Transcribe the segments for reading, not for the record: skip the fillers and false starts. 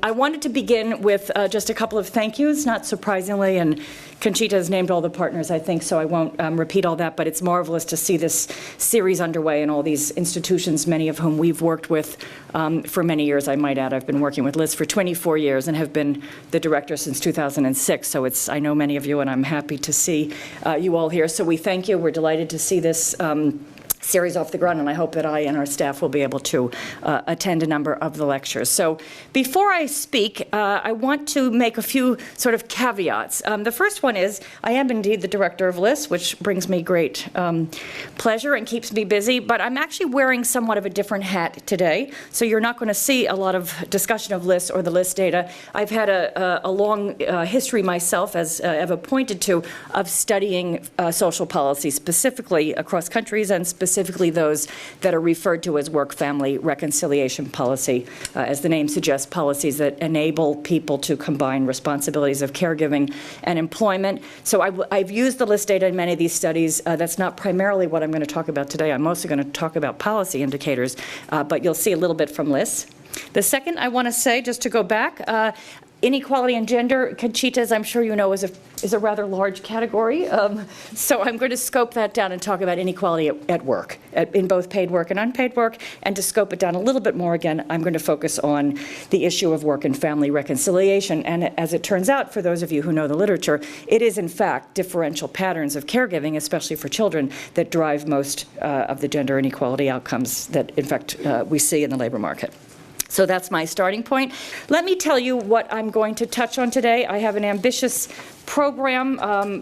I wanted to begin with just a couple of thank yous, not surprisingly, and Conchita has named all the partners, I think, so I won't repeat all that, but it's marvelous to see this series underway and all these institutions, many of whom we've worked with for many years, I might add. I've been working with Liz for 24 years and have been the director since 2006, so I know many of you, and I'm happy to see you all here. So we thank you. We're delighted to see this series off the ground, and I hope that I and our staff will be able to attend a number of the lectures. So before I speak, I want to make a few sort of caveats. The first one is I am indeed the director of LIS, which brings me great pleasure and keeps me busy, but I'm actually wearing somewhat of a different hat today, so you're not going to see a lot of discussion of LIS or the LIS data. I've had a long history myself, as Eva pointed to, of studying social policy, specifically across countries and specifically those that are referred to as work-family reconciliation policy. As the name suggests, policies that enable people to combine responsibilities of caregiving and employment. So I've used the LIS data in many of these studies. That's not primarily what I'm going to talk about today. I'm mostly going to talk about policy indicators, but you'll see a little bit from LIS. The second I want to say, just to go back, Inequality and Gender, Conchita, as I'm sure you know, is a rather large category. So I'm going to scope that down and talk about inequality at work, in both paid work and unpaid work. And to scope it down a little bit more, again, I'm going to focus on the issue of work and family reconciliation. And as it turns out, for those of you who know the literature, it is in fact differential patterns of caregiving, especially for children, that drive most of the gender inequality outcomes that, in fact, we see in the labor market. So that's my starting point. Let me tell you what I'm going to touch on today. I have an ambitious program,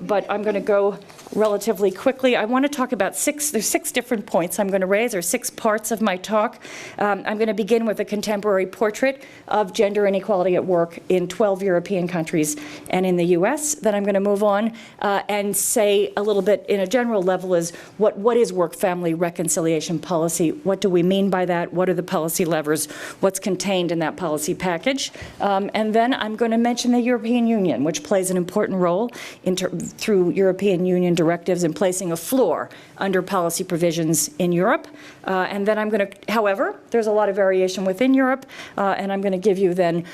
but I'm going to go relatively quickly. I want to talk about there's six different points I'm going to raise, or 6 parts of my talk. I'm going to begin with a contemporary portrait of gender inequality at work in 12 European countries and in the US. Then I'm going to move on and say a little bit in a general level is what is work-family reconciliation policy? What do we mean by that? What are the policy levers? What's contained in that policy package? And then I'm going to mention the European Union, which plays an important role through European Union directives in placing a floor under policy provisions in Europe. And then I'm going to, however, there's a lot of variation within Europe, and I'm going to give you then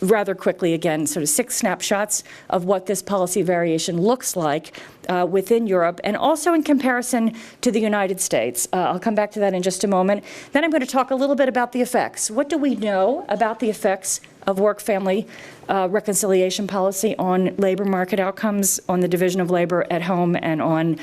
rather quickly, again, sort of 6 snapshots of what this policy variation looks like within Europe, and also in comparison to the United States. I'll come back to that in just a moment. Then I'm going to talk a little bit about the effects. What do we know about the effects of work-family reconciliation policy on labor market outcomes, on the division of labor at home, and on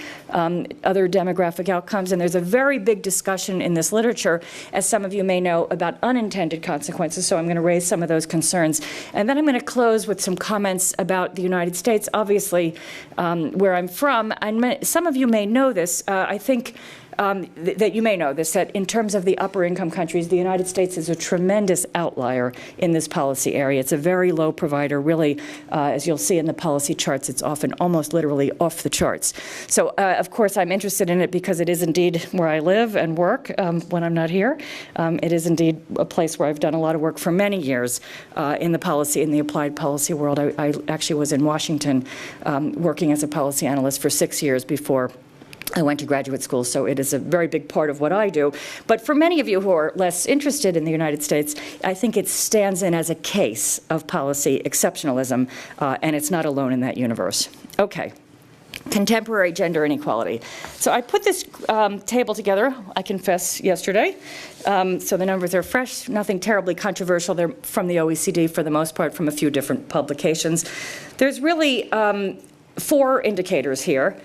other demographic outcomes? And there's a very big discussion in this literature, as some of you may know, about unintended consequences, so I'm going to raise some of those concerns. And then I'm going to close with some comments about the United States, obviously, where I'm from. And some of you may know this. I think that you may know this, that in terms of the upper income countries, the United States is a tremendous outlier in this policy area. It's a very low provider, really, as you'll see in the policy charts, it's often almost literally off the charts. So, of course, I'm interested in it because it is indeed where I live and work when I'm not here. It is indeed a place where I've done a lot of work for many years in the applied policy world. I actually was in Washington working as a policy analyst for 6 years before I went to graduate school, so it is a very big part of what I do. But for many of you who are less interested in the United States, I think it stands in as a case of policy exceptionalism, and it's not alone in that universe. Okay. Contemporary gender inequality. So I put this table together, I confess, yesterday. So the numbers are fresh, nothing terribly controversial. They're from the OECD for the most part, from a few different publications. There's really 4 indicators here.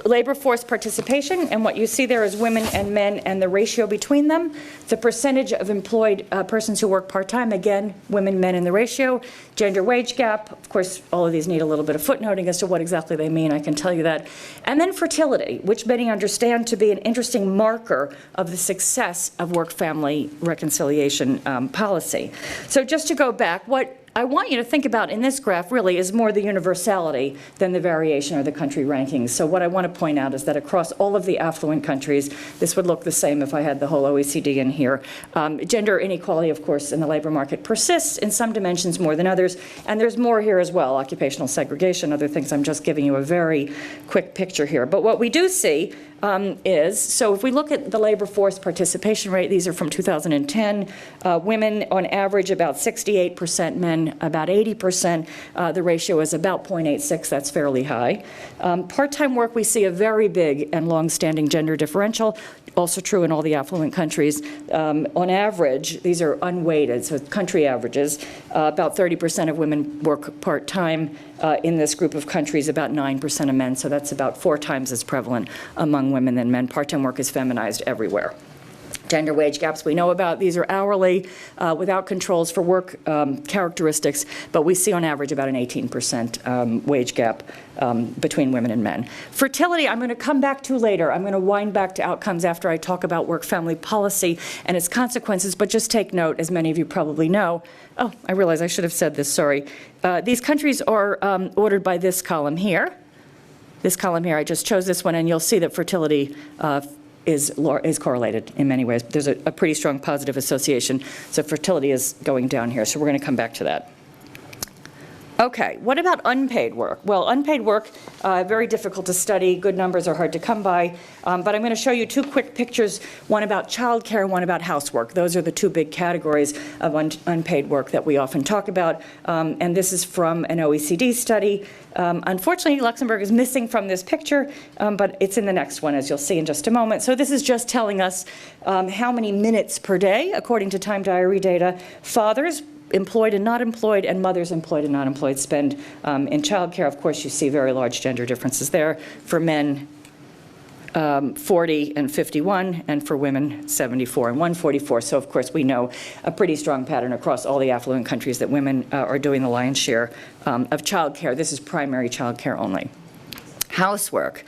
Labor force participation, and what you see there is women and men and the ratio between them. The percentage of employed persons who work part-time, again, women, men, and the ratio. Gender wage gap, of course, all of these need a little bit of footnoting as to what exactly they mean, I can tell you that. And then fertility, which many understand to be an interesting marker of the success of work-family reconciliation policy. So just to go back, what I want you to think about in this graph really is more the universality than the variation or the country rankings. So what I want to point out is that across all of the affluent countries, this would look the same if I had the whole OECD in here. Gender inequality, of course, in the labor market persists in some dimensions more than others, and there's more here as well, occupational segregation, other things. I'm just giving you a very quick picture here. But what we do see so if we look at the labor force participation rate, these are from 2010, women on average about 68%, men about 80%. The ratio is about 0.86, that's fairly high. Part-time work, we see a very big and long-standing gender differential, also true in all the affluent countries. On average, these are unweighted, so country averages, about 30% of women work part-time. In this group of countries, about 9% of men, so that's about 4 times as prevalent among women than men. Part-time work is feminized everywhere. Gender wage gaps we know about. These are hourly, without controls for work characteristics, but we see on average about an 18% wage gap between women and men. Fertility, I'm going to come back to later. I'm going to wind back to outcomes after I talk about work-family policy and its consequences, but just take note, as many of you probably know. Oh, I realize I should have said this, sorry. These countries are ordered by this column here. This column here, I just chose this one, and you'll see that fertility is correlated in many ways. There's a pretty strong positive association. So fertility is going down here. So we're going to come back to that. Okay, what about unpaid work? Well, unpaid work, very difficult to study. Good numbers are hard to come by. But I'm going to show you 2 quick pictures, one about childcare and one about housework. Those are the 2 big categories of unpaid work that we often talk about. And this is from an OECD study. Unfortunately, Luxembourg is missing from this picture, but it's in the next one, as you'll see in just a moment. So this is just telling us how many minutes per day, according to Time Diary data, fathers, employed and not employed, and mothers employed and not employed spend in childcare. Of course, you see very large gender differences there. For men, 40 and 51, and for women, 74 and 144. So, of course, we know a pretty strong pattern across all the affluent countries that women are doing the lion's share of childcare. This is primary childcare only. Housework.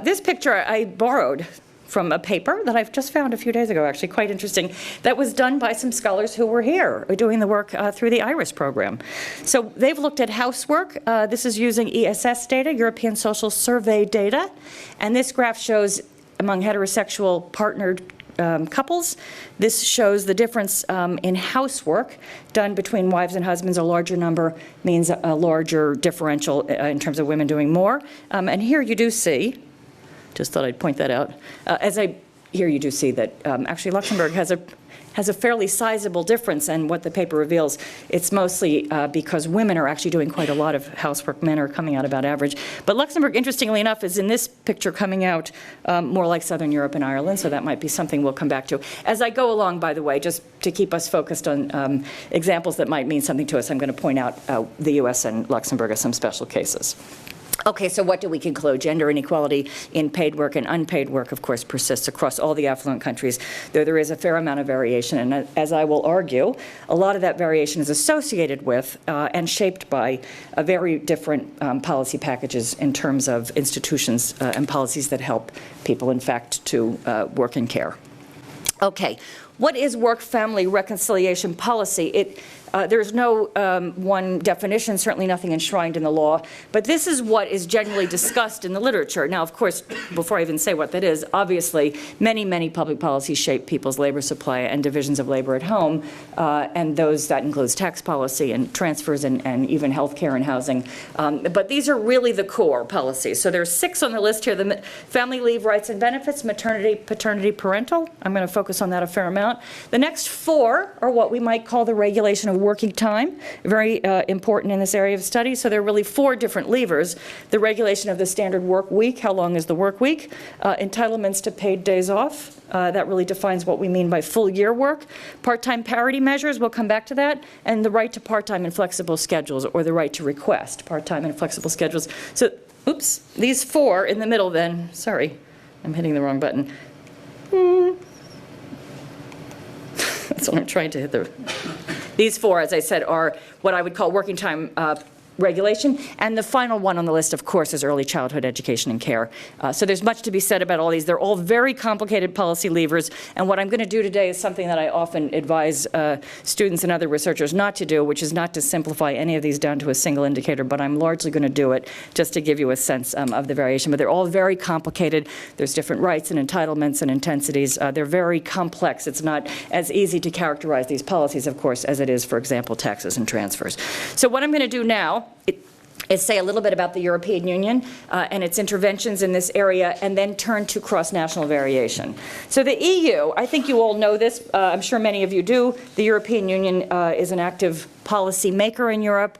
This picture I borrowed from a paper that I've just found a few days ago, actually, quite interesting, that was done by some scholars who were here doing the work through the IRIS program. So they've looked at housework. This is using ESS data, European Social Survey data, and this graph shows among heterosexual partnered couples. This shows the difference in housework done between wives and husbands. A larger number means a larger differential in terms of women doing more. And here you do see, just thought I'd point that out. Here you do see that actually Luxembourg has a fairly sizable difference, and what the paper reveals, it's mostly because women are actually doing quite a lot of housework. Men are coming out about average. But Luxembourg, interestingly enough, is in this picture coming out more like Southern Europe and Ireland, so that might be something we'll come back to. As I go along, by the way, just to keep us focused on examples that might mean something to us, I'm going to point out the US and Luxembourg as some special cases. Okay, so what do we conclude? Gender inequality in paid work and unpaid work, of course, persists across all the affluent countries, though there is a fair amount of variation. And as I will argue, a lot of that variation is associated with and shaped by very different policy packages in terms of institutions and policies that help people, in fact, to work and care. Okay, what is work-family reconciliation policy? There's no one definition, certainly nothing enshrined in the law, but this is what is generally discussed in the literature. Now, of course, before I even say what that is, obviously, many, many public policies shape people's labor supply and divisions of labor at home, and that includes tax policy and transfers and even health care and housing. But these are really the core policies. So there's 6 on the list here: the family leave rights and benefits, maternity, paternity, parental. I'm going to focus on that a fair amount. The next 4 are what we might call the regulation of working time, very important in this area of study. So there are really 4 different levers: the regulation of the standard work week, how long is the work week, entitlements to paid days off, that really defines what we mean by full year work, part-time parity measures, we'll come back to that, and the right to part-time and flexible schedules, or the right to request part-time and flexible schedules. So, oops, these 4 in the middle then, sorry, I'm hitting the wrong button. That's what I'm trying to hit. These 4, as I said, are what I would call working time regulation. And the final one on the list, of course, is early childhood education and care. So there's much to be said about all these. They're all very complicated policy levers. And what I'm going to do today is something that I often advise students and other researchers not to do, which is not to simplify any of these down to a single indicator. But I'm largely going to do it just to give you a sense of the variation. But they're all very complicated. There's different rights and entitlements and intensities. They're very complex. It's not as easy to characterize these policies, of course, as it is, for example, taxes and transfers. So what I'm going to do now is say a little bit about the European Union and its interventions in this area, and then turn to cross-national variation. So the EU, I think you all know this, I'm sure many of you do, the European Union is an active policy maker in Europe.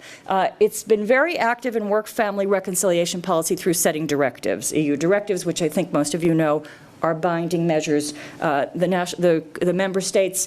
It's been very active in work-family reconciliation policy through setting directives, EU directives, which I think most of you know are binding measures. The member states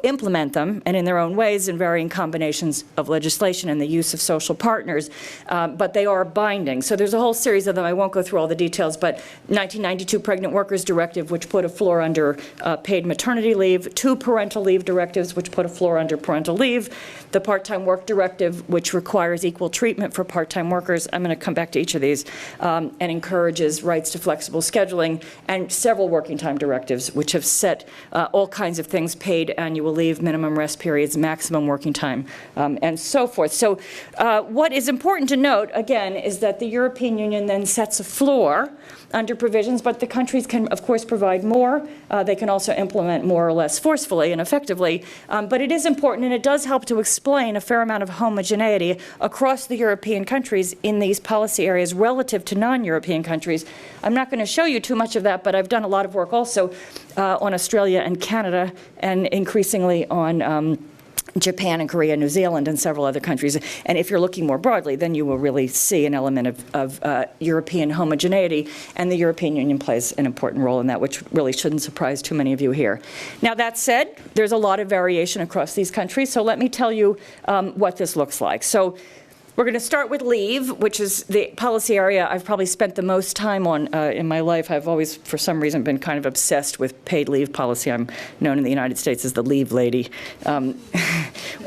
implement them, and in their own ways, in varying combinations of legislation and the use of social partners, but they are binding. So there's a whole series of them. I won't go through all the details, but 1992 Pregnant Workers Directive, which put a floor under paid maternity leave, 2 parental leave directives, which put a floor under parental leave, the Part-Time Work Directive, which requires equal treatment for part-time workers. I'm going to come back to each of these, and encourages rights to flexible scheduling, and several working time directives, which have set all kinds of things, paid annual leave, minimum rest periods, maximum working time, and so forth. So what is important to note, again, is that the European Union then sets a floor under provisions, but the countries can, of course, provide more. They can also implement more or less forcefully and effectively. But it is important, and it does help to explain a fair amount of homogeneity across the European countries in these policy areas relative to non-European countries. I'm not going to show you too much of that, but I've done a lot of work also on Australia and Canada, and increasingly on Japan and Korea, New Zealand, and several other countries. And if you're looking more broadly, then you will really see an element of European homogeneity, and the European Union plays an important role in that, which really shouldn't surprise too many of you here. Now, that said, there's a lot of variation across these countries, so let me tell you what this looks like. So we're going to start with leave, which is the policy area I've probably spent the most time on in my life. I've always, for some reason, been kind of obsessed with paid leave policy. I'm known in the United States as the leave lady.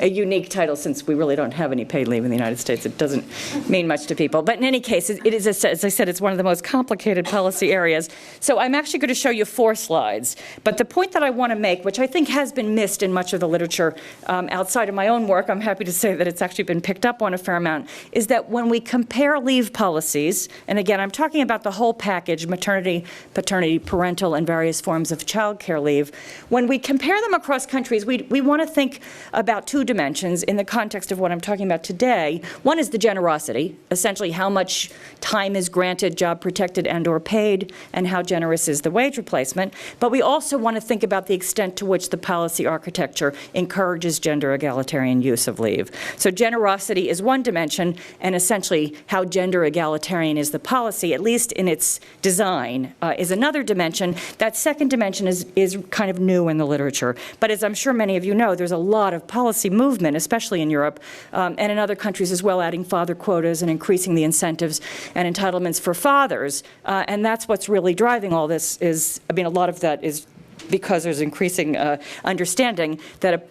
A unique title, since we really don't have any paid leave in the United States. It doesn't mean much to people. But in any case, it is, as I said, it's one of the most complicated policy areas. So I'm actually going to show you 4 slides. But the point that I want to make, which I think has been missed in much of the literature outside of my own work, I'm happy to say that it's actually been picked up on a fair amount, is that when we compare leave policies, and again, I'm talking about the whole package, maternity, paternity, parental, and various forms of child care leave, when we compare them across countries, we want to think about 2 dimensions in the context of what I'm talking about today. One is the generosity, essentially how much time is granted, job protected and or paid, and how generous is the wage replacement. But we also want to think about the extent to which the policy architecture encourages gender egalitarian use of leave. So generosity is one dimension, and essentially how gender egalitarian is the policy, at least in its design, is another dimension. That second dimension is kind of new in the literature. But as I'm sure many of you know, there's a lot of policy movement, especially in Europe and in other countries as well, adding father quotas and increasing the incentives and entitlements for fathers. And that's what's really driving all this is, I mean, a lot of that is because there's increasing understanding that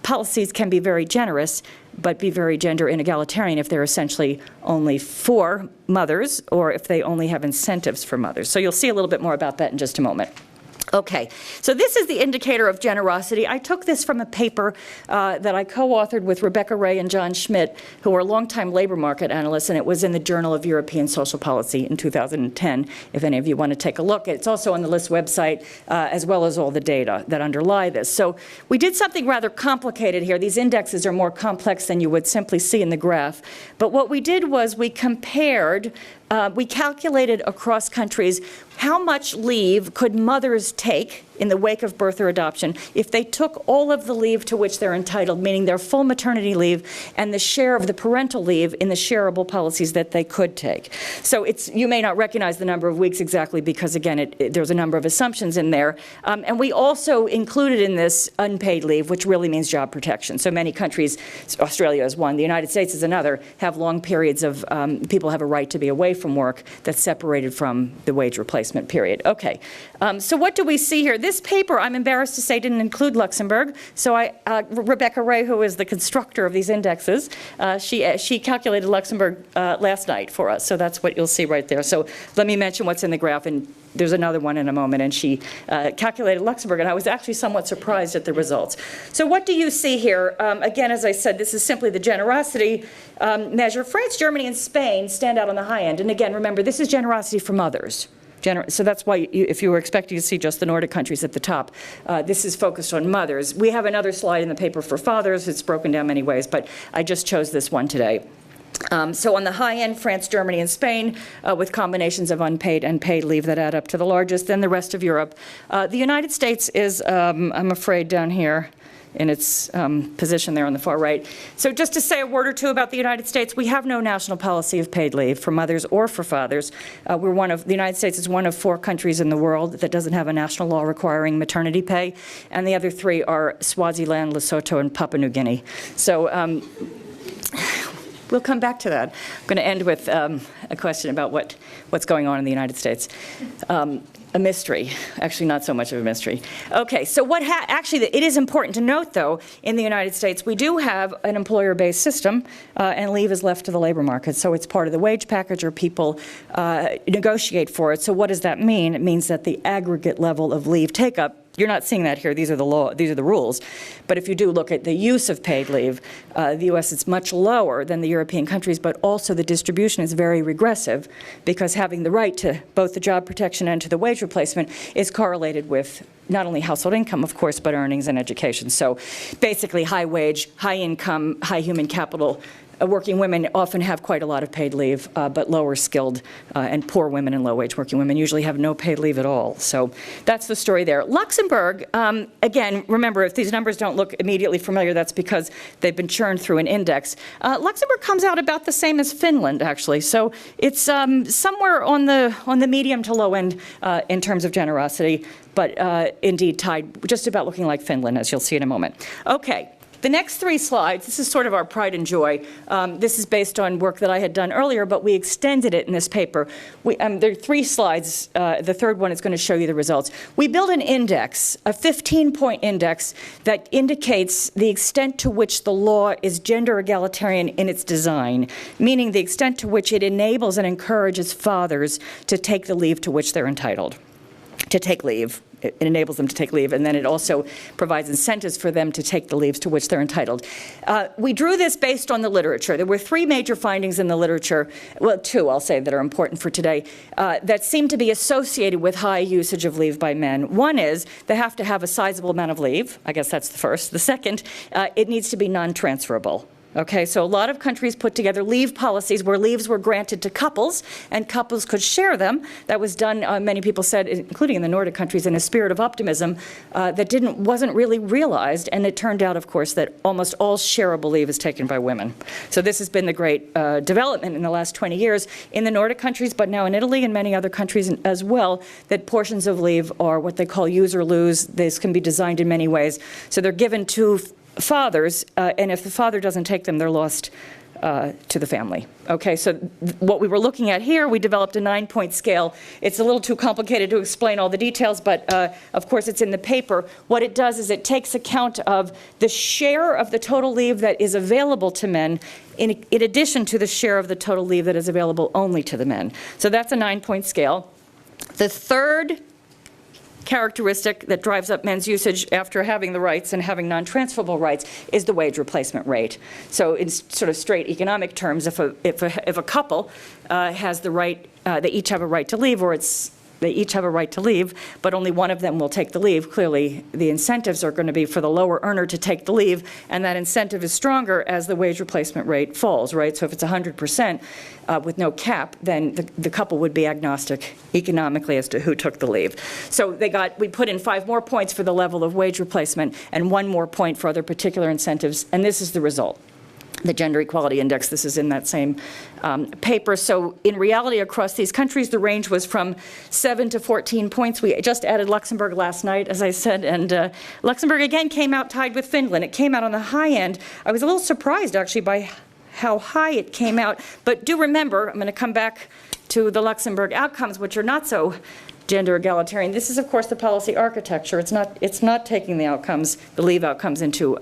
policies can be very generous, but be very gender inegalitarian if they're essentially only for mothers or if they only have incentives for mothers. So you'll see a little bit more about that in just a moment. Okay, so this is the indicator of generosity. I took this from a paper that I co-authored with Rebecca Ray and John Schmidt, who are longtime labor market analysts, and it was in the Journal of European Social Policy in 2010, if any of you want to take a look. It's also on the LIST website, as well as all the data that underlie this. So we did something rather complicated here. These indexes are more complex than you would simply see in the graph. But what we did was we compared we calculated across countries how much leave could mothers take in the wake of birth or adoption if they took all of the leave to which they're entitled, meaning their full maternity leave and the share of the parental leave in the shareable policies that they could take. So you may not recognize the number of weeks exactly because, again, there's a number of assumptions in there. And we also included in this unpaid leave, which really means job protection. So many countries, Australia is one, the United States is another, have long periods of people have a right to be away from work that's separated from the wage replacement period. Okay, so what do we see here? This paper, I'm embarrassed to say, didn't include Luxembourg. So Rebecca Ray, who is the constructor of these indexes, she calculated Luxembourg last night for us. So that's what you'll see right there. So let me mention what's in the graph, and there's another one in a moment. And she calculated Luxembourg, and I was actually somewhat surprised at the results. So what do you see here? Again, as I said, this is simply the generosity measure. France, Germany, and Spain stand out on the high end. And again, remember, this is generosity for mothers. So that's why if you were expecting to see just the Nordic countries at the top, this is focused on mothers. We have another slide in the paper for fathers. It's broken down many ways, but I just chose this one today. So on the high end, France, Germany, and Spain, with combinations of unpaid and paid leave that add up to the largest, then the rest of Europe. The United States is, I'm afraid, down here in its position there on the far right. So just to say a word or two about the United States, we have no national policy of paid leave for mothers or for fathers. The United States is one of 4 countries in the world that doesn't have a national law requiring maternity pay, and the other 3 are Swaziland, Lesotho, and Papua New Guinea. So we'll come back to that. I'm going to end with a question about what's going on in the United States. A mystery. Actually, not so much of a mystery. Okay, so actually, it is important to note, though, in the United States, we do have an employer-based system, and leave is left to the labor market. So it's part of the wage package, or people negotiate for it. So what does that mean? It means that the aggregate level of leave take-up, you're not seeing that here. These are the rules. But if you do look at the use of paid leave, the U.S. is much lower than the European countries, but also the distribution is very regressive, because having the right to both the job protection and to the wage replacement is correlated with not only household income, of course, but earnings and education. So basically, high wage, high income, high human capital working women often have quite a lot of paid leave, but lower skilled and poor women and low-wage working women usually have no paid leave at all. So that's the story there. Luxembourg, again, remember, if these numbers don't look immediately familiar, that's because they've been churned through an index. Luxembourg comes out about the same as Finland, actually. So it's somewhere on the medium to low end in terms of generosity, but indeed tied, just about looking like Finland, as you'll see in a moment. Okay. The next 3 slides, this is sort of our pride and joy. This is based on work that I had done earlier, but we extended it in this paper. There are 3 slides. The third one is going to show you the results. We built an index, a 15-point index, that indicates the extent to which the law is gender egalitarian in its design, meaning the extent to which it enables and encourages fathers to take the leave to which they're entitled, to take leave. It enables them to take leave, and then it also provides incentives for them to take the leaves to which they're entitled. We drew this based on the literature. There were 3 major findings in the literature, well, 2, I'll say, that are important for today, that seem to be associated with high usage of leave by men. One is they have to have a sizable amount of leave. I guess that's the first. The second, it needs to be non-transferable. Okay, so a lot of countries put together leave policies where leaves were granted to couples, and couples could share them. That was done, many people said, including in the Nordic countries, in a spirit of optimism that wasn't really realized. And it turned out, of course, that almost all shareable leave is taken by women. So this has been the great development in the last 20 years in the Nordic countries, but now in Italy and many other countries as well, that portions of leave are what they call use or lose. This can be designed in many ways. So they're given to fathers, and if the father doesn't take them, they're lost to the family. Okay, so what we were looking at here, we developed a 9-point scale. It's a little too complicated to explain all the details, but of course it's in the paper. What it does is it takes account of the share of the total leave that is available to men in addition to the share of the total leave that is available only to the men. So that's a 9-point scale. The third characteristic that drives up men's usage after having the rights and having non-transferable rights is the wage replacement rate. So in sort of straight economic terms, if a couple has the right, they each have a right to leave, or they each have a right to leave, but only one of them will take the leave. Clearly, the incentives are going to be for the lower earner to take the leave, and that incentive is stronger as the wage replacement rate falls, right? So if it's 100% with no cap, then the couple would be agnostic economically as to who took the leave. So we put in 5 more points for the level of wage replacement and 1 more point for other particular incentives, and this is the result. The Gender Equality Index, this is in that same paper. So in reality, across these countries, the range was from 7 to 14 points. We just added Luxembourg last night, as I said, and Luxembourg again came out tied with Finland. It came out on the high end. I was a little surprised, actually, by how high it came out. But do remember, I'm going to come back to the Luxembourg outcomes, which are not so gender egalitarian. This is, of course, the policy architecture. It's not taking the leave outcomes into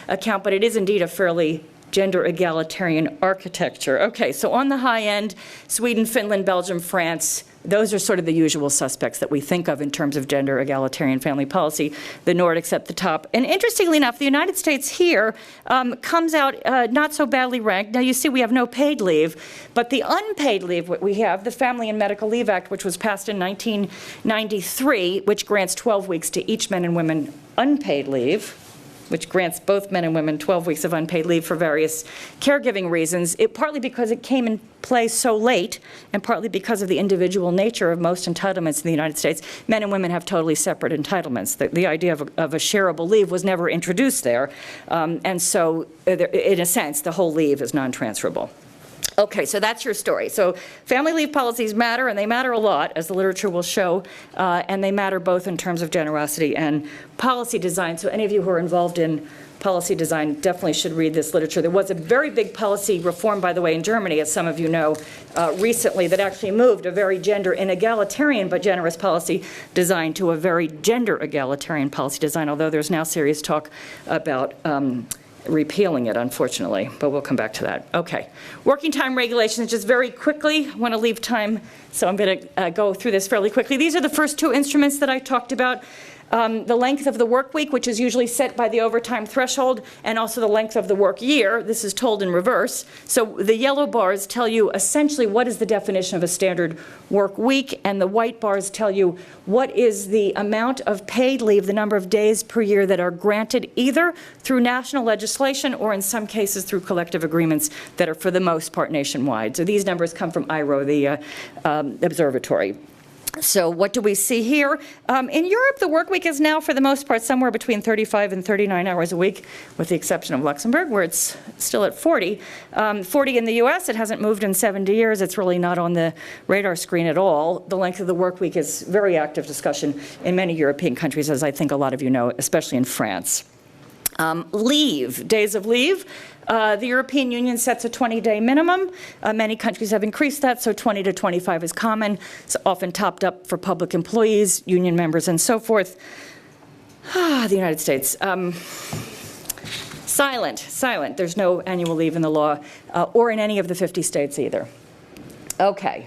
account, but it is indeed a fairly gender egalitarian architecture. Okay, so on the high end, Sweden, Finland, Belgium, France, those are sort of the usual suspects that we think of in terms of gender egalitarian family policy. The Nordics at the top. And interestingly enough, the United States here comes out not so badly ranked. Now you see we have no paid leave, but the unpaid leave what we have, the Family and Medical Leave Act, which was passed in 1993, which grants 12 weeks to each men and women unpaid leave. which grants both men and women 12 weeks of unpaid leave for various caregiving reasons, partly because it came in play so late, and partly because of the individual nature of most entitlements in the United States. Men and women have totally separate entitlements. The idea of a shareable leave was never introduced there, and so, in a sense, the whole leave is non-transferable. Okay, so that's your story. So family leave policies matter, and they matter a lot, as the literature will show, and they matter both in terms of generosity and policy design. So any of you who are involved in policy design definitely should read this literature. There was a very big policy reform, by the way, in Germany, as some of you know, recently, that actually moved a very gender inegalitarian but generous policy design to a very gender egalitarian policy design, although there's now serious talk about repealing it, unfortunately, but we'll come back to that. Okay. Working time regulations, just very quickly. I want to leave time, so I'm going to go through this fairly quickly. These are the first two instruments that I talked about. The length of the work week, which is usually set by the overtime threshold, and also the length of the work year. This is told in reverse. So the yellow bars tell you essentially what is the definition of a standard work week, and the white bars tell you what is the amount of paid leave, the number of days per year that are granted either through national legislation or in some cases through collective agreements that are for the most part nationwide. So these numbers come from IRO, the observatory. So what do we see here? In Europe, the work week is now, for the most part, somewhere between 35 and 39 hours a week, with the exception of Luxembourg, where it's still at 40. 40 in the US, it hasn't moved in 70 years. It's really not on the radar screen at all. The length of the work week is very active discussion in many European countries, as I think a lot of you know, especially in France. Leave, days of leave. The European Union sets a 20-day minimum. Many countries have increased that, so 20 to 25 is common. It's often topped up for public employees, union members, and so forth. The United States. Silent. There's no annual leave in the law, or in any of the 50 states either. Okay.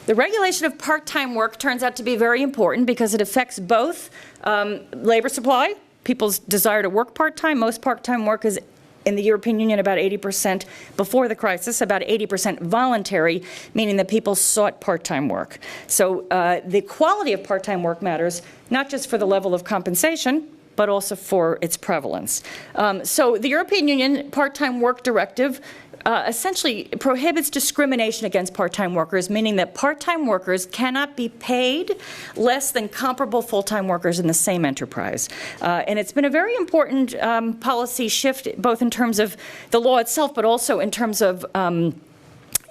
The regulation of part-time work turns out to be very important because it affects both labor supply, people's desire to work part-time. Most part-time work is in the European Union about 80% before the crisis, about 80% voluntary, meaning that people sought part-time work. So the quality of part-time work matters, not just for the level of compensation, but also for its prevalence. So the European Union Part-Time Work Directive essentially prohibits discrimination against part-time workers, meaning that part-time workers cannot be paid less than comparable full-time workers in the same enterprise. And it's been a very important policy shift, both in terms of the law itself, but also in terms of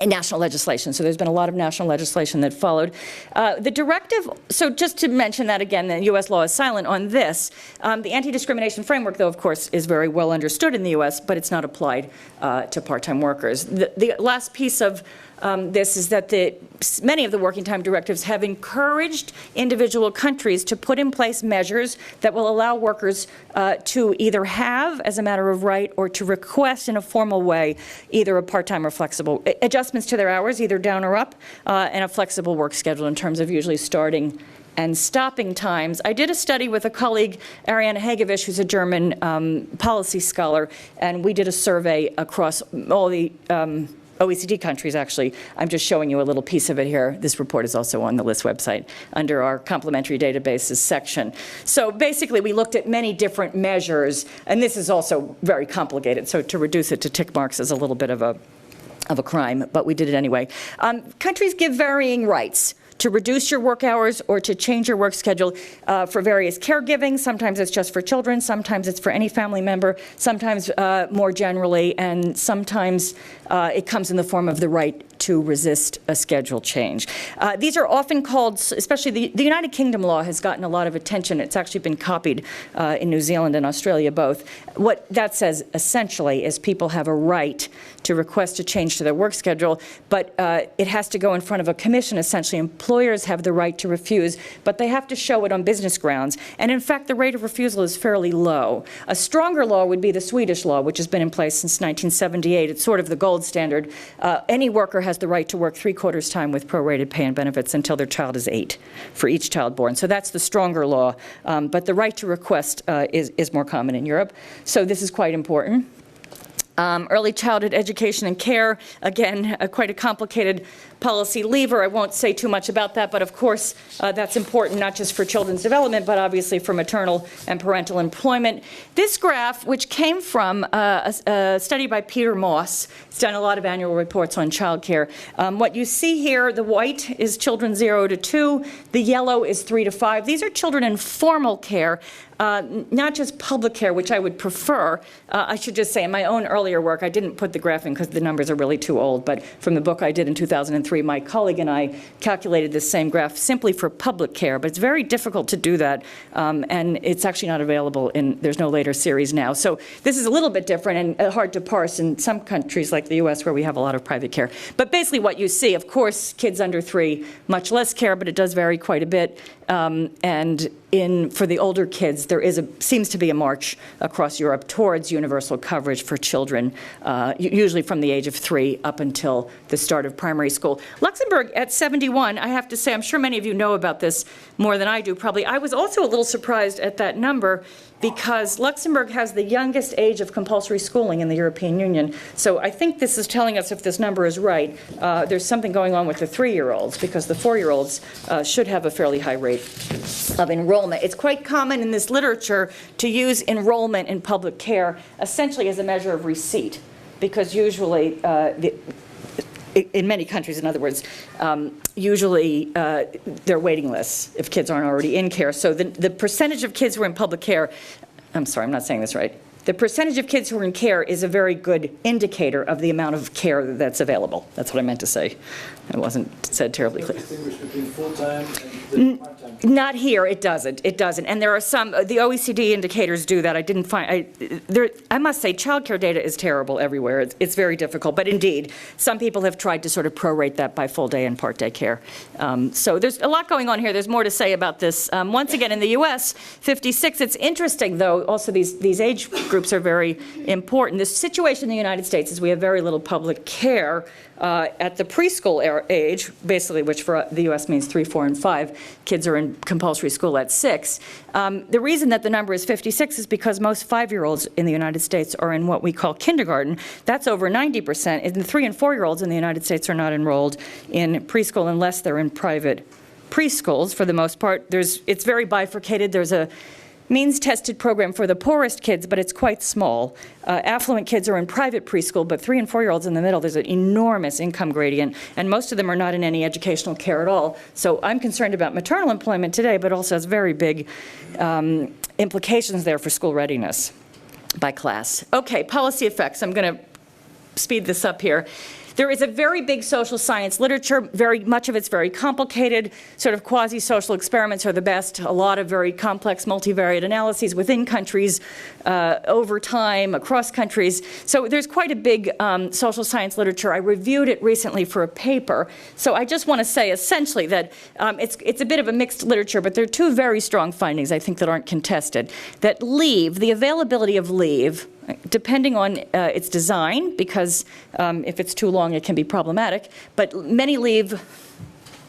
national legislation. So there's been a lot of national legislation that followed. The directive, so just to mention that again, the U.S. law is silent on this. The anti-discrimination framework, though, of course, is very well understood in the U.S., but it's not applied to part-time workers. The last piece of this is that many of the working time directives have encouraged individual countries to put in place measures that will allow workers to either have, as a matter of right, or to request in a formal way, either a part-time or flexible adjustments to their hours, either down or up, and a flexible work schedule in terms of usually starting and stopping times. I did a study with a colleague, Ariane Hagevisch, who's a German policy scholar, and we did a survey across all the OECD countries, actually. I'm just showing you a little piece of it here. This report is also on the LIST website under our complementary databases section. So basically, we looked at many different measures, and this is also very complicated, so to reduce it to tick marks is a little bit of a crime, but we did it anyway. Countries give varying rights to reduce your work hours or to change your work schedule for various caregiving. Sometimes it's just for children, sometimes it's for any family member, sometimes more generally, and sometimes it comes in the form of the right to resist a schedule change. These are often called, especially the United Kingdom law has gotten a lot of attention. It's actually been copied in New Zealand and Australia both. What that says essentially is people have a right to request a change to their work schedule, but it has to go in front of a commission. Essentially, employers have the right to refuse, but they have to show it on business grounds. And in fact, the rate of refusal is fairly low. A stronger law would be the Swedish law, which has been in place since 1978. It's sort of the gold standard. Any worker has the right to work 3/4 time with prorated pay and benefits until their child is 8 for each child born. So that's the stronger law. But the right to request is more common in Europe. So this is quite important. Early childhood education and care, again, quite a complicated policy lever. I won't say too much about that, but of course, that's important not just for children's development, but obviously for maternal and parental employment. This graph, which came from a study by Peter Moss, he's done a lot of annual reports on childcare. What you see here, the white is children 0 to 2, the yellow is 3 to 5. These are children in formal care. Not just public care, which I would prefer. I should just say, in my own earlier work, I didn't put the graph in because the numbers are really too old, but from the book I did in 2003, my colleague and I calculated this same graph simply for public care, but it's very difficult to do that, and it's actually not available there's no later series now. So this is a little bit different and hard to parse in some countries like the US where we have a lot of private care. But basically what you see, of course, kids under 3, much less care, but it does vary quite a bit. And for the older kids, there seems to be a march across Europe towards universal coverage for children, usually from the age of 3 up until the start of primary school. Luxembourg at 71, I have to say, I'm sure many of you know about this more than I do probably. I was also a little surprised at that number because Luxembourg has the youngest age of compulsory schooling in the European Union. So I think this is telling us, if this number is right, there's something going on with the 3-year-olds, because the 4-year-olds should have a fairly high rate of enrollment. It's quite common in this literature to use enrollment in public care essentially as a measure of receipt, because usually in many countries, in other words, usually there are waiting lists if kids aren't already in care. So the percentage of kids who are in public care, I'm sorry, I'm not saying this right. The percentage of kids who are in care is a very good indicator of the amount of care that's available. That's what I meant to say. It wasn't said terribly clear. Distinguish between full-time and part-time? Not here, it doesn't. It doesn't. And there are some, the OECD indicators do that. I didn't find, I must say, childcare data is terrible everywhere. It's very difficult. But indeed, some people have tried to sort of prorate that by full day and part day care. So there's a lot going on here. There's more to say about this. Once again, in the US, 56, it's interesting, though, also these age groups are very important. The situation in the United States is we have very little public care at the preschool age, basically, which for the U.S. means 3, 4, and 5. Kids are in compulsory school at 6. The reason that the number is 56 is because most 5-year-olds in the United States are in what we call kindergarten. That's over 90%. And the 3- and 4-year-olds in the United States are not enrolled in preschool unless they're in private preschools, for the most part. It's very bifurcated. There's a means-tested program for the poorest kids, but it's quite small. Affluent kids are in private preschool, but 3- and 4-year-olds in the middle, there's an enormous income gradient, and most of them are not in any educational care at all. So I'm concerned about maternal employment today, but also has very big implications there for school readiness by class. Okay, policy effects. I'm going to speed this up here. There is a very big social science literature. Very much of it's very complicated. Sort of quasi-social experiments are the best. A lot of very complex multivariate analyses within countries, over time, across countries. So there's quite a big social science literature. I reviewed it recently for a paper. So I just want to say essentially that it's a bit of a mixed literature, but there are 2 very strong findings, I think, that aren't contested. That leave, the availability of leave, depending on its design, because if it's too long, it can be problematic. But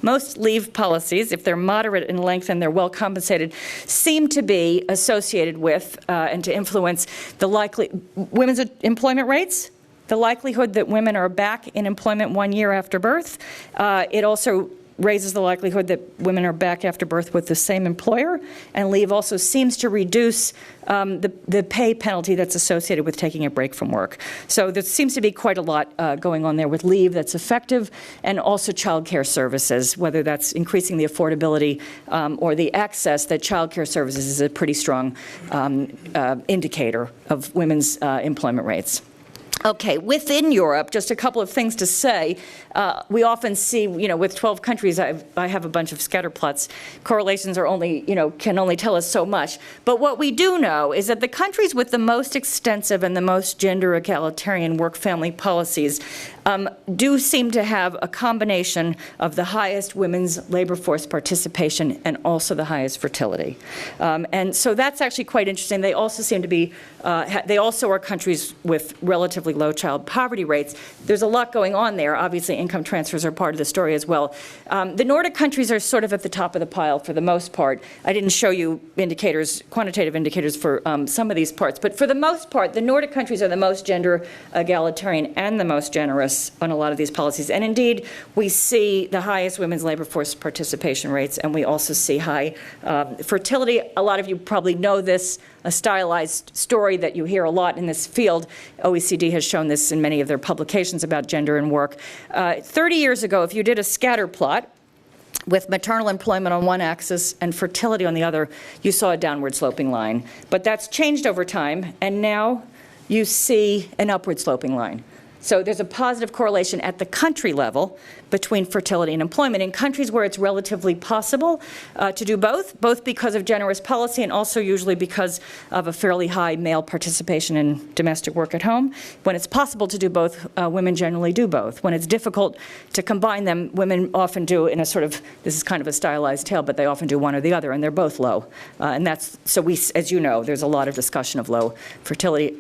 most leave policies, if they're moderate in length and they're well compensated, seem to be associated with and to influence the women's employment rates, the likelihood that women are back in employment 1 year after birth. It also raises the likelihood that women are back after birth with the same employer, and leave also seems to reduce the pay penalty that's associated with taking a break from work. So there seems to be quite a lot going on there with leave that's effective, and also child care services, whether that's increasing the affordability or the access, that child care services is a pretty strong indicator of women's employment rates. Okay, within Europe, just a couple of things to say. We often see, with 12 countries, I have a bunch of scatter plots. Correlations are can only tell us so much. But what we do know is that the countries with the most extensive and the most gender egalitarian work-family policies do seem to have a combination of the highest women's labor force participation and also the highest fertility. And so that's actually quite interesting. They also seem to be, they also are countries with relatively low child poverty rates. There's a lot going on there. Obviously, income transfers are part of the story as well. The Nordic countries are sort of at the top of the pile for the most part. I didn't show you indicators, quantitative indicators for some of these parts, but for the most part, the Nordic countries are the most gender egalitarian and the most generous on a lot of these policies. And indeed, we see the highest women's labor force participation rates, and we also see high fertility. A lot of you probably know this, a stylized story that you hear a lot in this field. OECD has shown this in many of their publications about gender and work. 30 years ago, if you did a scatter plot with maternal employment on one axis and fertility on the other, you saw a downward sloping line. But that's changed over time, and now you see an upward sloping line. So there's a positive correlation at the country level between fertility and employment. In countries where it's relatively possible to do both because of generous policy and also usually because of a fairly high male participation in domestic work at home. When it's possible to do both, women generally do both. When it's difficult to combine them, women often do in a sort of, this is kind of a stylized tale, but they often do one or the other, and they're both low. And that's, so we, as you know, there's a lot of discussion of low fertility.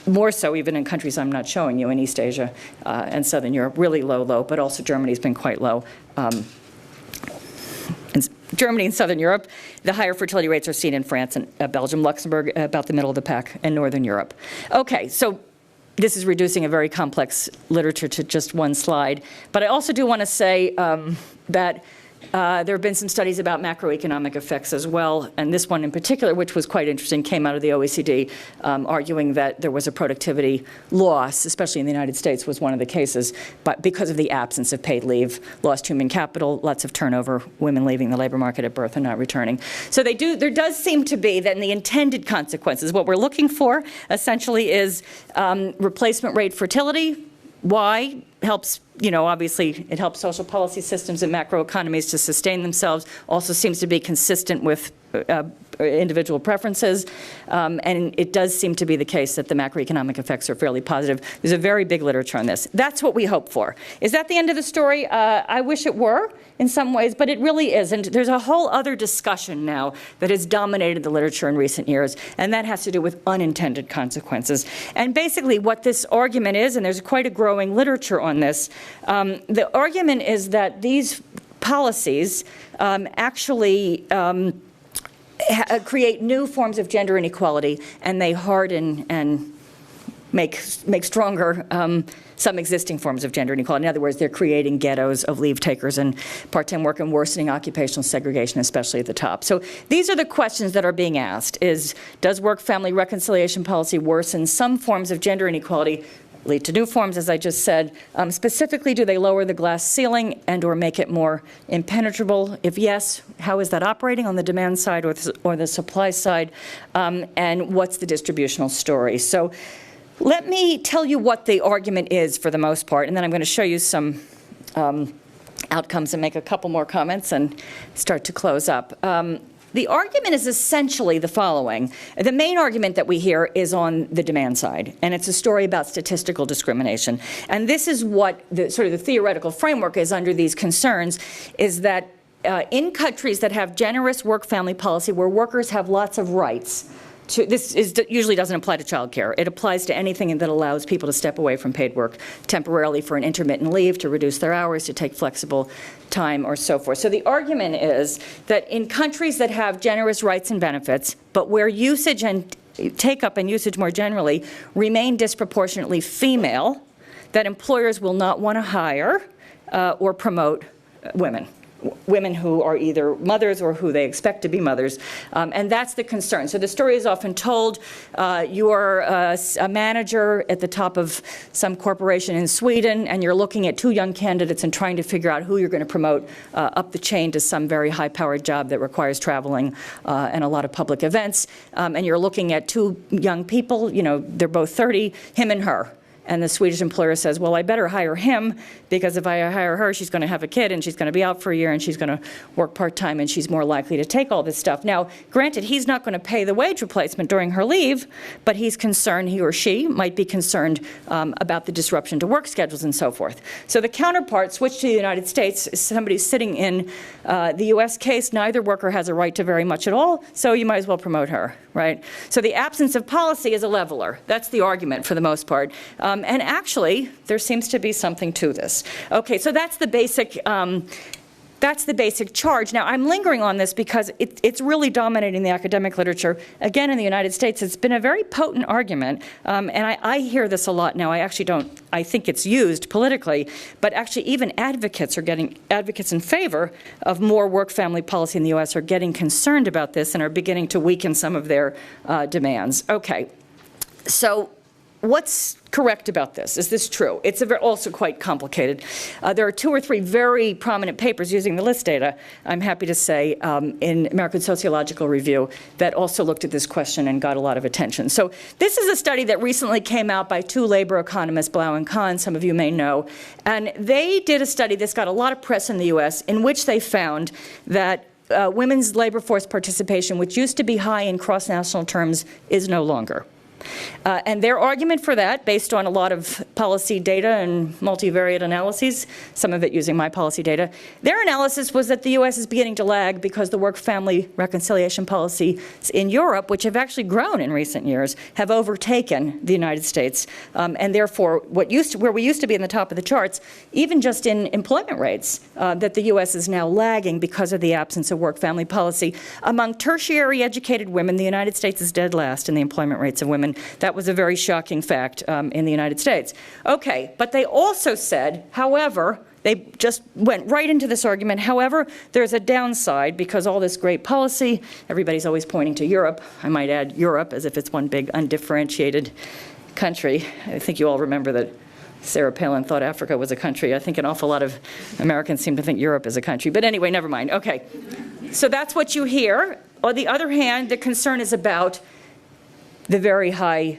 More so even in countries I'm not showing you, in East Asia and Southern Europe, really low, but also Germany's been quite low. In Germany and Southern Europe, the higher fertility rates are seen in France and Belgium, Luxembourg, about the middle of the pack, and Northern Europe. Okay, so this is reducing a very complex literature to just one slide. But I also do want to say that there have been some studies about macroeconomic effects as well, and this one in particular, which was quite interesting, came out of the OECD, arguing that there was a productivity loss, especially in the United States was one of the cases, but because of the absence of paid leave, lost human capital, lots of turnover, women leaving the labor market at birth and not returning. So there does seem to be that in the intended consequences, what we're looking for essentially is replacement rate fertility. Why? Helps, obviously it helps social policy systems and macroeconomies to sustain themselves, also seems to be consistent with individual preferences, and it does seem to be the case that the macroeconomic effects are fairly positive. There's a very big literature on this. That's what we hope for. Is that the end of the story? I wish it were in some ways, but it really isn't. There's a whole other discussion now that has dominated the literature in recent years, and that has to do with unintended consequences. And basically what this argument is, and there's quite a growing literature on this, the argument is that these policies actually create new forms of gender inequality, and they harden and make stronger some existing forms of gender inequality. In other words, they're creating ghettos of leave takers and part-time work and worsening occupational segregation, especially at the top. So these are the questions that are being asked: does work-family reconciliation policy worsen some forms of gender inequality, lead to new forms, as I just said? Specifically, do they lower the glass ceiling and or make it more impenetrable? If yes, how is that operating on the demand side or the supply side? And what's the distributional story? So let me tell you what the argument is for the most part, and then I'm going to show you some outcomes and make a couple more comments and start to close up. The argument is essentially the following. The main argument that we hear is on the demand side, and it's a story about statistical discrimination. And this is what the theoretical framework is under these concerns, is that in countries that have generous work-family policy where workers have lots of rights, usually doesn't apply to childcare. It applies to anything that allows people to step away from paid work temporarily for an intermittent leave, to reduce their hours, to take flexible time, or so forth. So the argument is that in countries that have generous rights and benefits, but where usage and take-up and usage more generally remain disproportionately female, that employers will not want to hire or promote women who are either mothers or who they expect to be mothers. And that's the concern. So the story is often told, you are a manager at the top of some corporation in Sweden, and you're looking at two young candidates and trying to figure out who you're going to promote up the chain to some very high-powered job that requires traveling and a lot of public events. And you're looking at two young people, they're both 30, him and her. and the Swedish employer says, well, I better hire him, because if I hire her, she's going to have a kid, and she's going to be out for a year, and she's going to work part-time, and she's more likely to take all this stuff. Now, granted, he's not going to pay the wage replacement during her leave, but he's concerned, he or she might be concerned about the disruption to work schedules and so forth. So the counterpart switched to the United States is somebody sitting in the U.S. case. Neither worker has a right to very much at all, so you might as well promote her, right? So the absence of policy is a leveler. That's the argument for the most part. And actually, there seems to be something to this. Okay, so that's the basic charge. Now, I'm lingering on this because it's really dominating the academic literature. Again, in the United States, it's been a very potent argument, and I hear this a lot now. I think it's used politically, but actually even advocates in favor of more work-family policy in the U.S. are getting concerned about this and are beginning to weaken some of their demands. Okay, so what's correct about this? Is this true? It's also quite complicated. There are 2 or 3 very prominent papers using the list data, I'm happy to say, in American Sociological Review that also looked at this question and got a lot of attention. So this is a study that recently came out by 2 labor economists, Blau and Kahn, some of you may know, and they did a study that's got a lot of press in the U.S. in which they found that women's labor force participation, which used to be high in cross-national terms, is no longer. And their argument for that, based on a lot of policy data and multivariate analyses, some of it using my policy data, their analysis was that the U.S. is beginning to lag because the work-family reconciliation policies in Europe, which have actually grown in recent years, have overtaken the United States. And therefore, where we used to be in the top of the charts, even just in employment rates, that the U.S. is now lagging because of the absence of work-family policy. Among tertiary educated women, the United States is dead last in the employment rates of women. That was a very shocking fact in the United States. Okay, but they also said, however, they just went right into this argument, however, there's a downside because all this great policy, everybody's always pointing to Europe. I might add Europe as if it's one big undifferentiated country. I think you all remember that Sarah Palin thought Africa was a country. I think an awful lot of Americans seem to think Europe is a country. But anyway, never mind. Okay, so that's what you hear. On the other hand, the concern is about the very high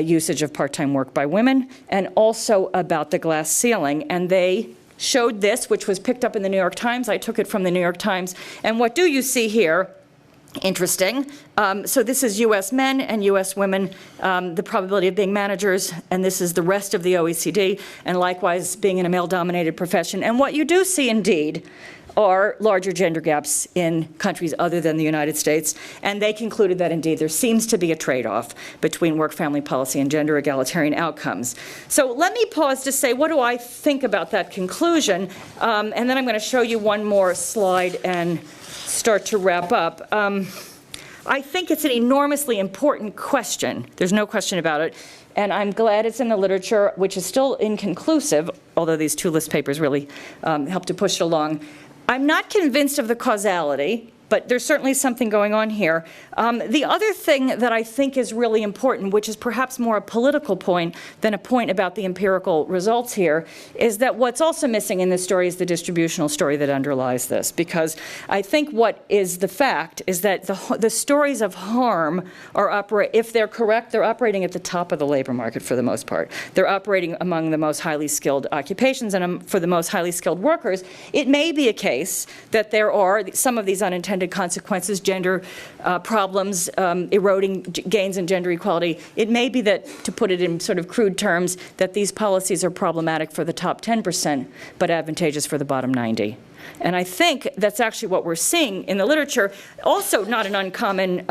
usage of part-time work by women, and also about the glass ceiling. And they showed this, which was picked up in the New York Times. I took it from the New York Times. And what do you see here? Interesting. So this is U.S. men and U.S. women, the probability of being managers, and this is the rest of the OECD, and likewise being in a male-dominated profession. And what you do see, indeed, are larger gender gaps in countries other than the United States, and they concluded that indeed there seems to be a trade-off between work-family policy and gender egalitarian outcomes. So let me pause to say, what do I think about that conclusion? And then I'm going to show you one more slide and start to wrap up. I think it's an enormously important question. There's no question about it. And I'm glad it's in the literature, which is still inconclusive, although these 2 list papers really help to push it along. I'm not convinced of the causality, but there's certainly something going on here. The other thing that I think is really important, which is perhaps more a political point than a point about the empirical results here, is that what's also missing in this story is the distributional story that underlies this. Because I think what is the fact is that the stories of harm are, if they're correct, they're operating at the top of the labor market for the most part. They're operating among the most highly skilled occupations and for the most highly skilled workers. It may be a case that there are some of these unintended consequences, gender problems, eroding gains in gender equality. It may be that, to put it in sort of crude terms, that these policies are problematic for the top 10%, but advantageous for the bottom 90%. And I think that's actually what we're seeing in the literature. Also, not an uncommon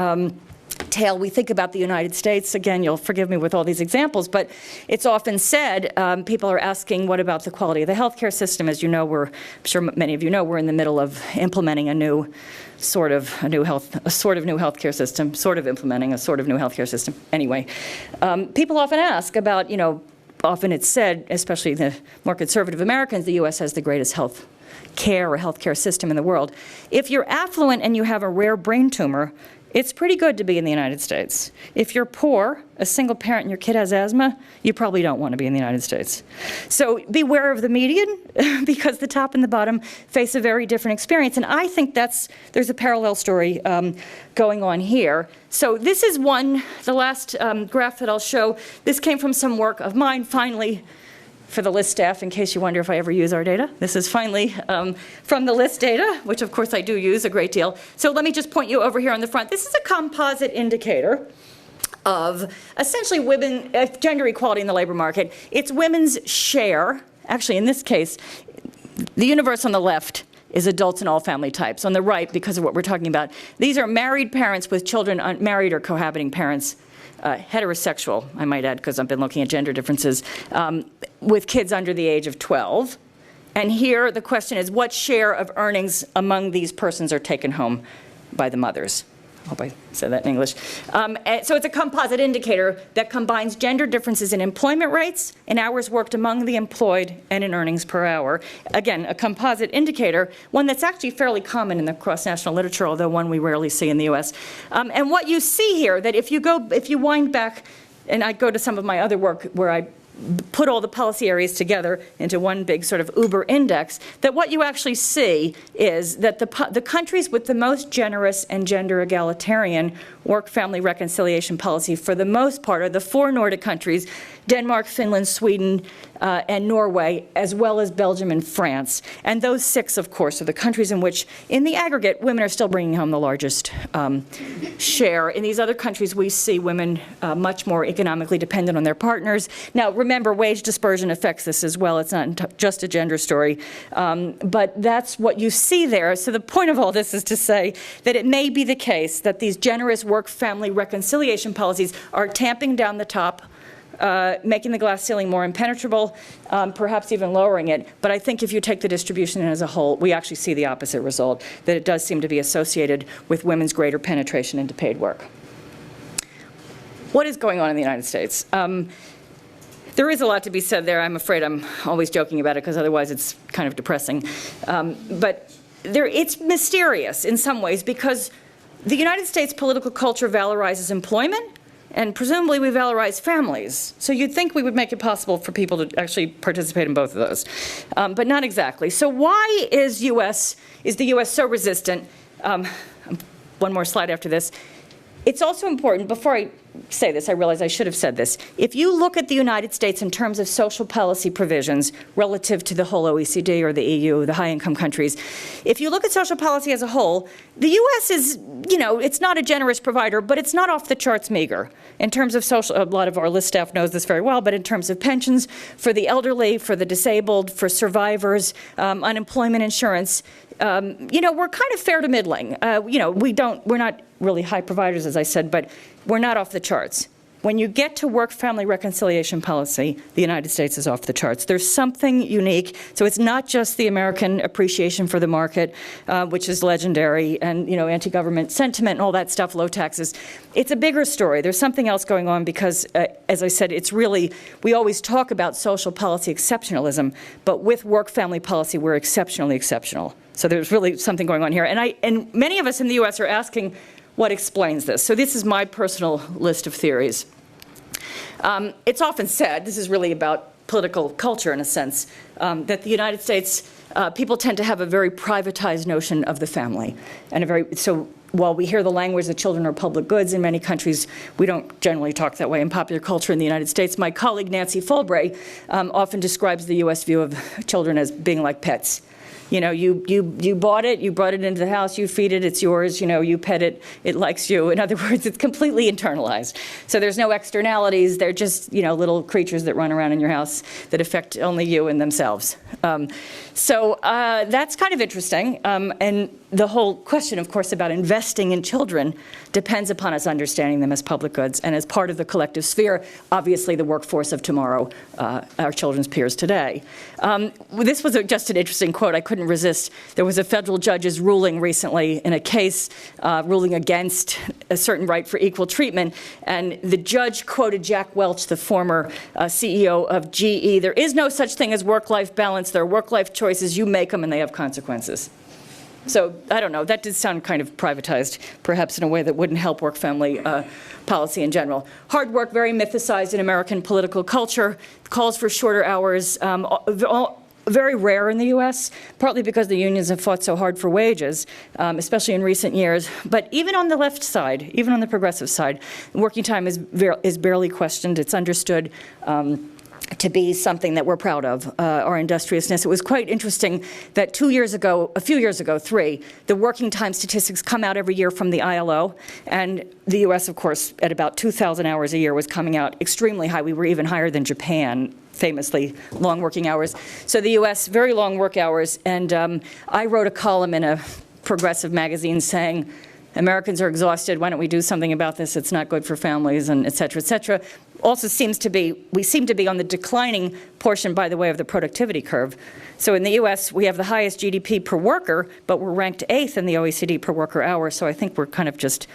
tale. We think about the United States. Again, you'll forgive me with all these examples, but it's often said, people are asking, what about the quality of the healthcare system? As you know, I'm sure many of you know, we're in the middle of implementing a new healthcare system, implementing a sort of new healthcare system. Anyway, people often ask about, often it's said, especially the more conservative Americans, the U.S. has the greatest healthcare system in the world. If you're affluent and you have a rare brain tumor, it's pretty good to be in the United States. If you're poor, a single parent, and your kid has asthma, you probably don't want to be in the United States. So beware of the median, because the top and the bottom face a very different experience. And I think there's a parallel story going on here. So this is the last graph that I'll show. This came from some work of mine, finally, for the list staff, in case you wonder if I ever use our data. This is finally from the list data, which of course I do use a great deal. So let me just point you over here on the front. This is a composite indicator of essentially gender equality in the labor market. It's women's share. Actually, in this case, the universe on the left is adults in all family types. On the right, because of what we're talking about, these are married parents with children, married or cohabiting parents, heterosexual, I might add, because I've been looking at gender differences, with kids under the age of 12. And here the question is, what share of earnings among these persons are taken home by the mothers? I hope I said that in English. So it's a composite indicator that combines gender differences in employment rates, in hours worked among the employed, and in earnings per hour. Again, a composite indicator, one that's actually fairly common in the cross-national literature, although one we rarely see in the US. And what you see here, that if you wind back, and I go to some of my other work where I put all the policy areas together into one big sort of Uber index, that what you actually see is that the countries with the most generous and gender egalitarian work-family reconciliation policy, for the most part, are the 4 Nordic countries, Denmark, Finland, Sweden, and Norway, as well as Belgium and France. And those 6, of course, are the countries in which, in the aggregate, women are still bringing home the largest share. In these other countries, we see women much more economically dependent on their partners. Now, remember, wage dispersion affects this as well. It's not just a gender story. But that's what you see there. So the point of all this is to say that it may be the case that these generous work-family reconciliation policies are tamping down the top, making the glass ceiling more impenetrable, perhaps even lowering it. But I think if you take the distribution as a whole, we actually see the opposite result, that it does seem to be associated with women's greater penetration into paid work. What is going on in the United States? There is a lot to be said there. I'm afraid I'm always joking about it, because otherwise it's kind of depressing. But it's mysterious in some ways, because the United States political culture valorizes employment, and presumably we valorize families. So you'd think we would make it possible for people to actually participate in both of those. But not exactly. So why is the US so resistant? One more slide after this. It's also important, before I say this, I realize I should have said this. If you look at the United States in terms of social policy provisions relative to the whole OECD or the EU, the high-income countries, if you look at social policy as a whole, the U.S. is, it's not a generous provider, but it's not off the charts meager. In terms of social, a lot of our list staff knows this very well, but in terms of pensions for the elderly, for the disabled, for survivors, unemployment insurance, we're kind of fair to middling. We're not really high providers, as I said, but we're not off the charts. When you get to work-family reconciliation policy, the United States is off the charts. There's something unique. So it's not just the American appreciation for the market, which is legendary, and anti-government sentiment and all that stuff, low taxes. It's a bigger story. There's something else going on because, as I said, it's really, we always talk about social policy exceptionalism, but with work-family policy, we're exceptionally exceptional. So there's really something going on here. And many of us in the U.S. are asking, what explains this? So this is my personal list of theories. It's often said, this is really about political culture in a sense, that the United States, people tend to have a very privatized notion of the family. So while we hear the language that children are public goods in many countries, we don't generally talk that way in popular culture in the United States. My colleague Nancy Fulbray often describes the U.S. view of children as being like pets. You bought it, you brought it into the house, you feed it, it's yours, you pet it, it likes you. In other words, it's completely internalized. So there's no externalities, they're just, little creatures that run around in your house that affect only you and themselves. So that's kind of interesting. And the whole question, of course, about investing in children depends upon us understanding them as public goods and as part of the collective sphere, obviously the workforce of tomorrow, our children's peers today. This was just an interesting quote. I couldn't resist. There was a federal judge's ruling recently in a case ruling against a certain right for equal treatment, and the judge quoted Jack Welch, the former CEO of GE, "There is no such thing as work-life balance. There are work-life choices. You make them, and they have consequences." So I don't know, that did sound kind of privatized, perhaps in a way that wouldn't help work-family policy in general. Hard work, very mythicized in American political culture, calls for shorter hours, very rare in the U.S., partly because the unions have fought so hard for wages, especially in recent years. But even on the left side, even on the progressive side, working time is barely questioned. It's understood to be something that we're proud of, our industriousness. It was quite interesting that 2 years ago, a few years ago, 3, the working time statistics come out every year from the ILO, and the U.S., of course, at about 2,000 hours a year was coming out extremely high. We were even higher than Japan, famously long working hours. So the U.S., very long work hours, and I wrote a column in a progressive magazine saying, Americans are exhausted, why don't we do something about this? It's not good for families, and et cetera, et cetera. Also we seem to be on the declining portion, by the way, of the productivity curve. So in the U.S., we have the highest GDP per worker, but we're ranked 8th in the OECD per worker hour, so I think we're kind of just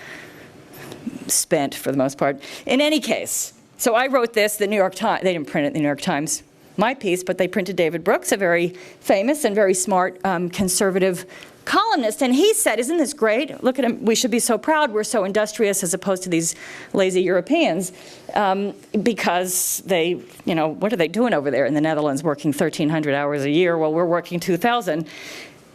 spent for the most part. In any case, so I wrote this, the New York Times, they didn't print it in the New York Times, my piece, but they printed David Brooks, a very famous and very smart conservative columnist, and he said, isn't this great? Look at him, we should be so proud, we're so industrious as opposed to these lazy Europeans, because they, you know, what are they doing over there in the Netherlands working 1,300 hours a year while we're working 2,000?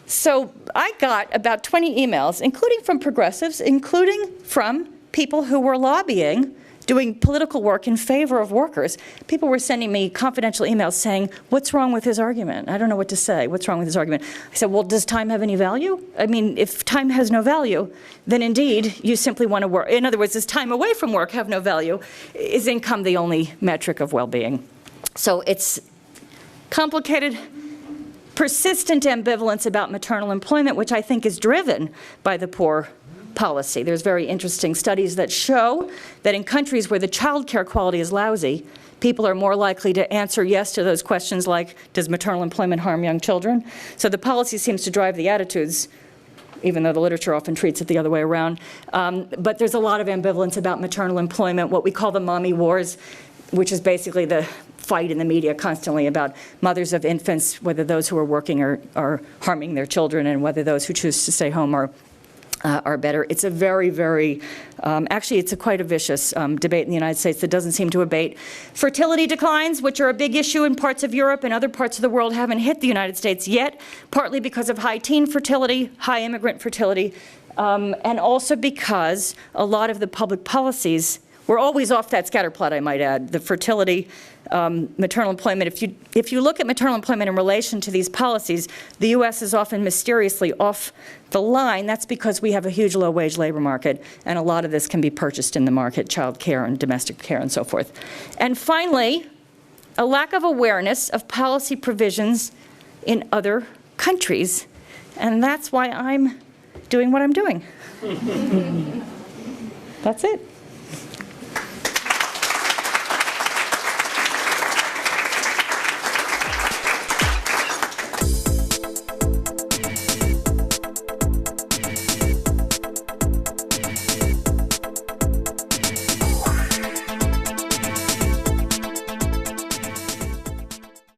So I got about 20 emails, including from progressives, including from people who were lobbying, doing political work in favor of workers. People were sending me confidential emails saying, what's wrong with his argument? I don't know what to say. What's wrong with his argument? I said, well, does time have any value? I mean, if time has no value, then indeed you simply want to work. In other words, does time away from work have no value? Is income the only metric of well-being? So it's complicated, persistent ambivalence about maternal employment, which I think is driven by the poor policy. There's very interesting studies that show that in countries where the child care quality is lousy, people are more likely to answer yes to those questions like, does maternal employment harm young children? So the policy seems to drive the attitudes, even though the literature often treats it the other way around. But there's a lot of ambivalence about maternal employment, what we call the mommy wars, which is basically the fight in the media constantly about mothers of infants, whether those who are working are harming their children, and whether those who choose to stay home are better. It's a very, very, actually it's quite a vicious debate in the United States that doesn't seem to abate. Fertility declines, which are a big issue in parts of Europe and other parts of the world, haven't hit the United States yet, partly because of high teen fertility, high immigrant fertility, and also because a lot of the public policies, we're always off that scatter plot, I might add, the fertility, maternal employment. If you look at maternal employment in relation to these policies, the U.S. is often mysteriously off the line. That's because we have a huge low-wage labor market, and a lot of this can be purchased in the market, child care and domestic care and so forth. And finally, a lack of awareness of policy provisions in other countries, and that's why I'm doing what I'm doing. That's it.